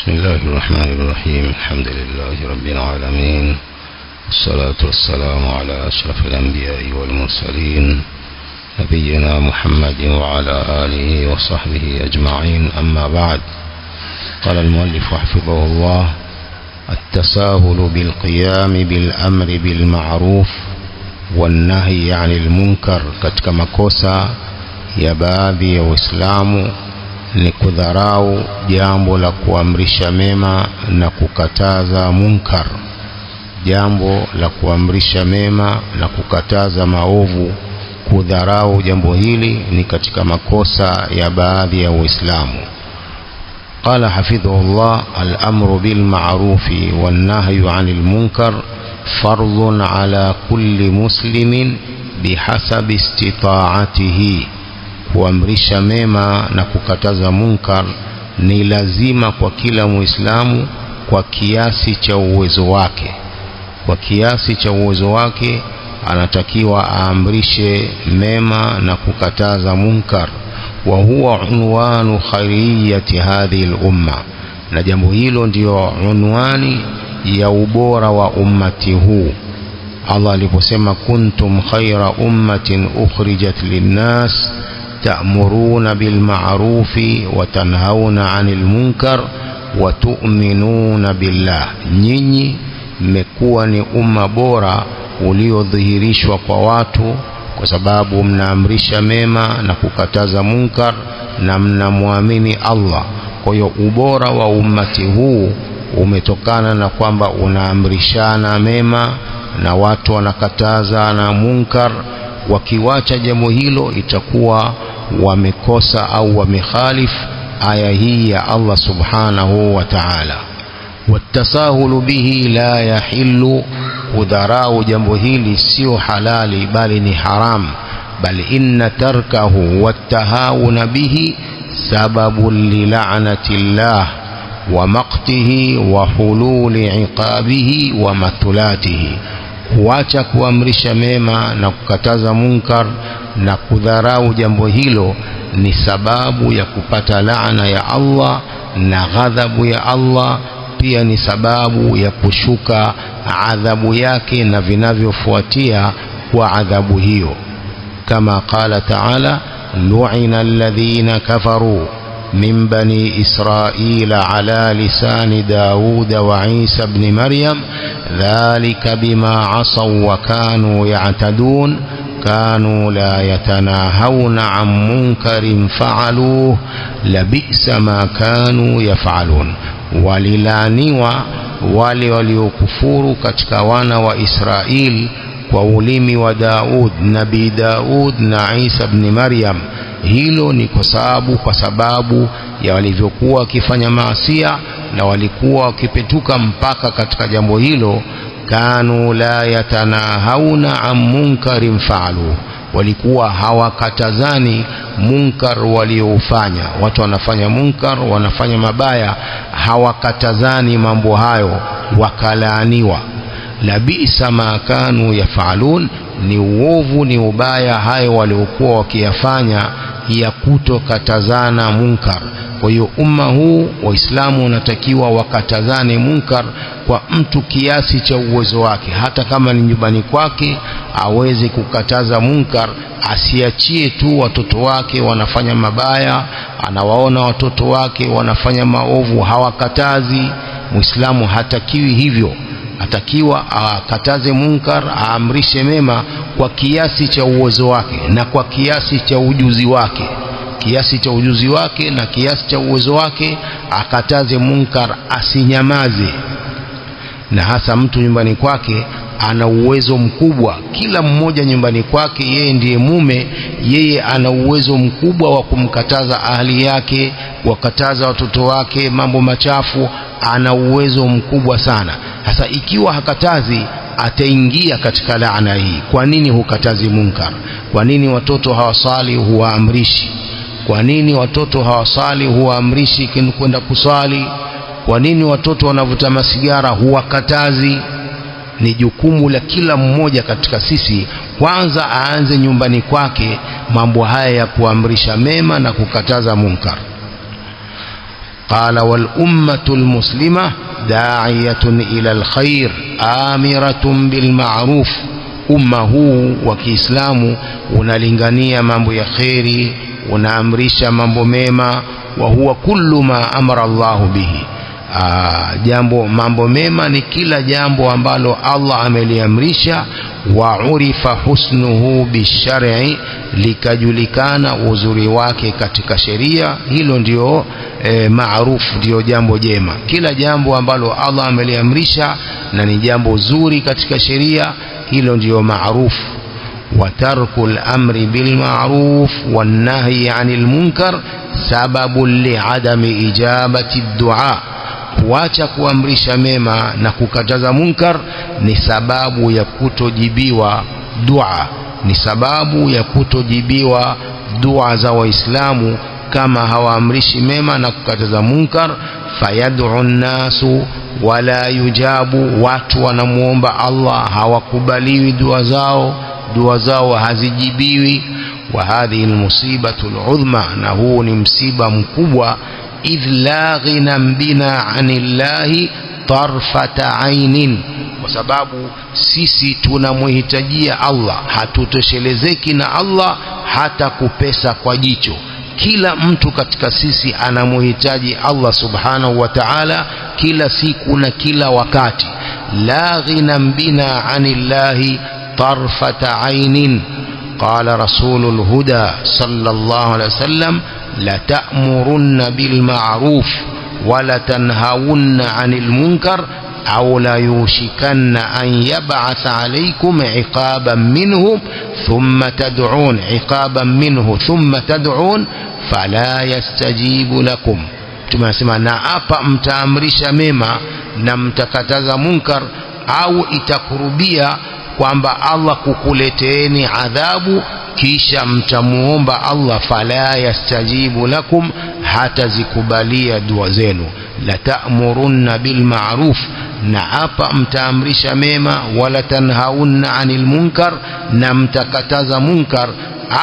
بسم الله الرحمن الرحيم. الحمد لله رب العالمين، والصلاة والسلام على أشرف الأنبياء والمرسلين نبينا محمد وعلى آله وصحبه أجمعين. أما بعد، قال المؤلف حفظه الله: التساهل بالقيام بالأمر بالمعروف والنهي عن المنكر. katika makosa ya baadhi ya Waislamu ni kudharau jambo la kuamrisha mema na kukataza munkar. Jambo la kuamrisha mema na kukataza maovu, kudharau jambo hili ni katika makosa ya baadhi ya Waislamu. قال حفظه الله: الأمر بالمعروف والنهي عن المنكر فرض على كل مسلم بحسب استطاعته. kuamrisha mema na kukataza munkar ni lazima kwa kila Muislamu kwa kiasi cha uwezo wake. Kwa kiasi cha uwezo wake anatakiwa aamrishe mema na kukataza munkar. Wa huwa unwanu khairiyati hadhihi al-umma, na jambo hilo ndio unwani ya ubora wa ummati huu. Allah aliposema kuntum khayra ummatin ukhrijat lin-nas ta'muruna bil ma'rufi wa tanhauna 'anil munkar wa tu'minuna billah, nyinyi mmekuwa ni umma bora uliodhihirishwa kwa watu kwa sababu mnaamrisha mema na kukataza munkar na mnamwamini Allah. Kwa hiyo ubora wa ummati huu umetokana na kwamba unaamrishana mema na watu wanakataza na munkar. Wakiwacha jambo hilo itakuwa wamekosa au wamekhalif aya hii ya Allah subhanahu wa ta'ala. Watasahulu bihi la yahillu, kudharau jambo hili sio halali bali ni haram. Bal inna tarkahu wattahawuna bihi sababun li la'nati llah wa maqtihi wa hululi iqabihi wa matulatihi. Kuacha kuamrisha mema na kukataza munkar na kudharau jambo hilo ni sababu ya kupata laana ya Allah na ghadhabu ya Allah. Pia ni sababu ya kushuka adhabu yake na vinavyofuatia kwa adhabu hiyo, kama qala ta'ala: lu'ina alladhina kafaru min bani israila ala lisani Dauda wa Isa ibn Maryam dhalika bima asaw wa kanu ya'tadun kanu la yatanahawna 'an munkarin fa'aluhu labisa ma kanu yaf'alun. Walilaniwa wale waliokufuru katika wana wa Israeli kwa ulimi wa Daud, nabii Daud na Isa ibn Maryam. Hilo ni kwa sababu ya walivyokuwa wakifanya maasiya na walikuwa wakipetuka mpaka katika jambo hilo. Kanu la yatanahawna an munkarin fa'alu, walikuwa hawakatazani munkar walioufanya. Watu wanafanya munkar, wanafanya mabaya, hawakatazani mambo hayo, wakalaaniwa. Labisa ma kanu yafalun, ni uovu, ni ubaya hayo waliokuwa wakiyafanya ya kutokatazana munkar. Kwa hiyo umma huu Waislamu wanatakiwa wakatazane munkar kwa mtu kiasi cha uwezo wake. Hata kama ni nyumbani kwake aweze kukataza munkar, asiachie tu watoto wake wanafanya mabaya, anawaona watoto wake wanafanya maovu hawakatazi. Muislamu hatakiwi hivyo, atakiwa akataze munkar, aamrishe mema kwa kiasi cha uwezo wake na kwa kiasi cha ujuzi wake. Kiasi cha ujuzi wake na kiasi cha uwezo wake akataze munkar, asinyamaze. Na hasa mtu nyumbani kwake ana uwezo mkubwa, kila mmoja nyumbani kwake, yeye ndiye mume, yeye ana uwezo mkubwa wa kumkataza ahli yake, wakataza watoto wake mambo machafu, ana uwezo mkubwa sana. Hasa ikiwa hakatazi, ataingia katika laana hii. Kwa nini hukatazi munkar? Kwa nini watoto hawasali huwaamrishi? Kwa nini watoto hawasali huwaamrishi kwenda kusali? Kwa nini watoto wanavuta masigara huwakatazi? Ni jukumu la kila mmoja katika sisi kwanza aanze nyumbani kwake mambo haya ya kuamrisha mema na kukataza munkar. قال والأمة المسلمة داعية إلى الخير آمرة بالمعروف. أمه وكإسلام unalingania mambo ya khairi, unaamrisha mambo mema. وهو كل ما أمر الله به. mambo mema ni kila jambo ambalo Allah ameliamrisha. Wa urifa husnuhu bishar'i, likajulikana uzuri wake katika sheria. Hilo ndio maarufu, ndio jambo jema. Kila jambo ambalo Allah ameliamrisha na ni jambo zuri katika sheria, hilo ndio maarufu. Wa tarkul amri bil ma'ruf wan nahyi 'anil munkar sababun li'adami ijabati ad-du'a. Kuacha kuamrisha mema na kukataza munkar ni sababu ya kutojibiwa dua, ni sababu ya kutojibiwa dua za Waislamu kama hawaamrishi mema na kukataza munkar. Fayad'u an-nasu wala yujabu, watu wanamuomba Allah hawakubaliwi dua zao hazijibiwi. Wa hadhihi al-musibatu al-'udhma, na huu ni msiba mkubwa. idh la ghinan bina anillahi tarfata ainin, kwa sababu sisi tunamhitajia Allah, hatutoshelezeki na Allah hata kupesa kwa jicho. Kila mtu katika sisi anamhitaji Allah subhanahu wa ta'ala kila siku na kila wakati. la ghinan bina anillahi tarfata ainin. قال رسول الهدى صلى الله عليه وسلم لتأمرن بالمعروف ولتنهون عن المنكر أو لا يوشكن أن يبعث عليكم عقابا منه ثم تدعون فلا يستجيب لكم. tunasema na hapa mtaamrisha mema na mtakataza munkar, au itakurubia kwamba Allah kukuleteeni adhabu kisha mtamuomba Allah, fala yastajibu lakum, hata zikubalia dua zenu. La ta'murunna bil ma'ruf, na hapa mtaamrisha mema, wala tanhaunna 'anil munkar, na mtakataza munkar.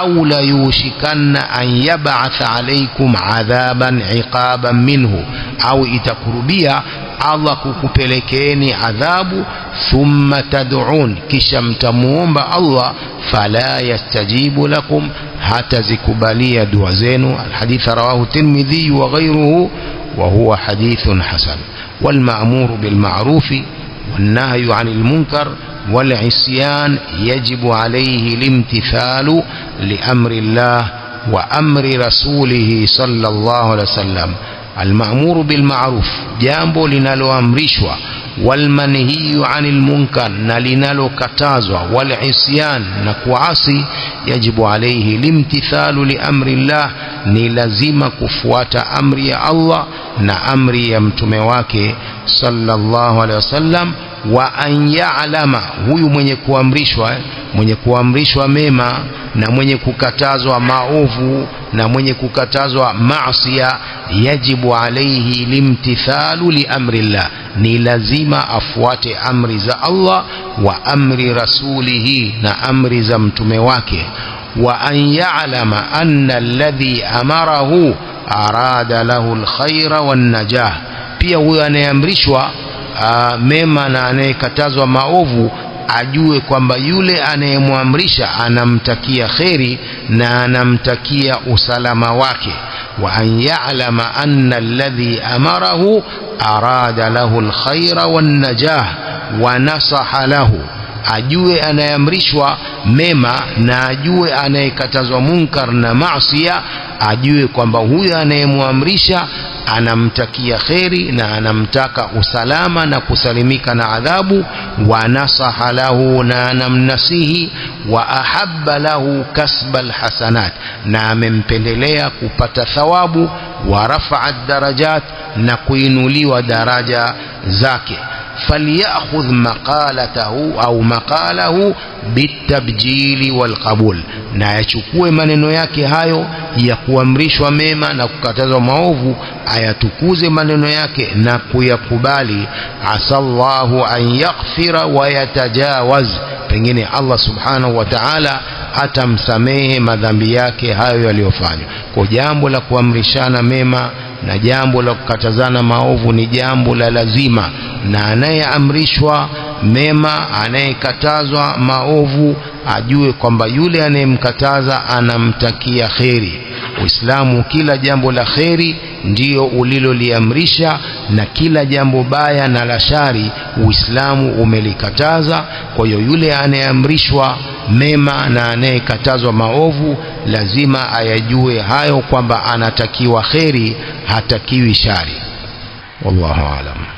au la yushikanna an yab'atha alaykum adhaban iqaban minhu, au itakurubia Allah kukupelekeeni adhabu. thumma tad'un, kisha mtamuomba Allah, fala yastajibu lakum, hata zikubalia dua zenu. Alhadith rawahu Tirmidhi wa ghayruhu wa huwa hadithun hasan. Wal ma'muru bil ma'rufi wan nahyu 'anil munkar wal 'isyan yajibu alayhi limtithalu li amri Allah wa amri rasulihi sallallahu alayhi wasallam. Al-ma'muru bil ma'ruf, jambo linaloamrishwa. Wal manhiyu 'anil munkar, na linalokatazwa. Wal isyan, na kuasi. Yajibu alayhi limtithalu li amri Allah, ni lazima kufuata amri ya Allah na amri ya mtume wake sallallahu alayhi wasallam. Wa an ya'lama, huyu mwenye kuamrishwa mema na mwenye kukatazwa maovu na mwenye kukatazwa maasiya, yajibu alayhi limtithalu li amri Allah, ni lazima afuate amri za Allah wa amri rasulihi, na amri za mtume wake. Wa an ya'lama anna alladhi amarahu arada lahu alkhayra wan najah, pia huyo anayeamrishwa mema na anayekatazwa maovu ajue kwamba yule anayemwamrisha anamtakia kheri na anamtakia usalama wake. Wa an ya'lama anna alladhi amarahu arada lahu alkhayra wan najah wa nasaha lahu, ajue anayeamrishwa mema na ajue anayekatazwa munkar na maasiya, ajue kwamba huyo anayemwamrisha anamtakia kheri na anamtaka usalama na kusalimika na adhabu. Wa nasaha lahu, na anamnasihi. Wa ahabba lahu kasba alhasanat, na amempendelea kupata thawabu. Wa rafa'a darajat, na kuinuliwa daraja zake. falyakhudh maqalatahu au maqalahu bitabjili walqabul, na yachukue maneno yake hayo ya kuamrishwa mema na kukatazwa maovu, ayatukuze maneno yake na kuyakubali. Asallahu an yaghfira wa yatajawaz, pengine Allah subhanahu wa ta'ala atamsamehe madhambi yake hayo yaliyofanywa. Kwa jambo la kuamrishana mema na jambo la kukatazana maovu ni jambo la lazima, na anayeamrishwa mema, anayekatazwa maovu, ajue kwamba yule anayemkataza anamtakia kheri. Uislamu kila jambo la kheri ndio uliloliamrisha, na kila jambo baya na la shari Uislamu umelikataza. Kwa hiyo yule anayeamrishwa mema na anayekatazwa maovu lazima ayajue hayo, kwamba anatakiwa kheri, hatakiwi shari. Wallahu aalam.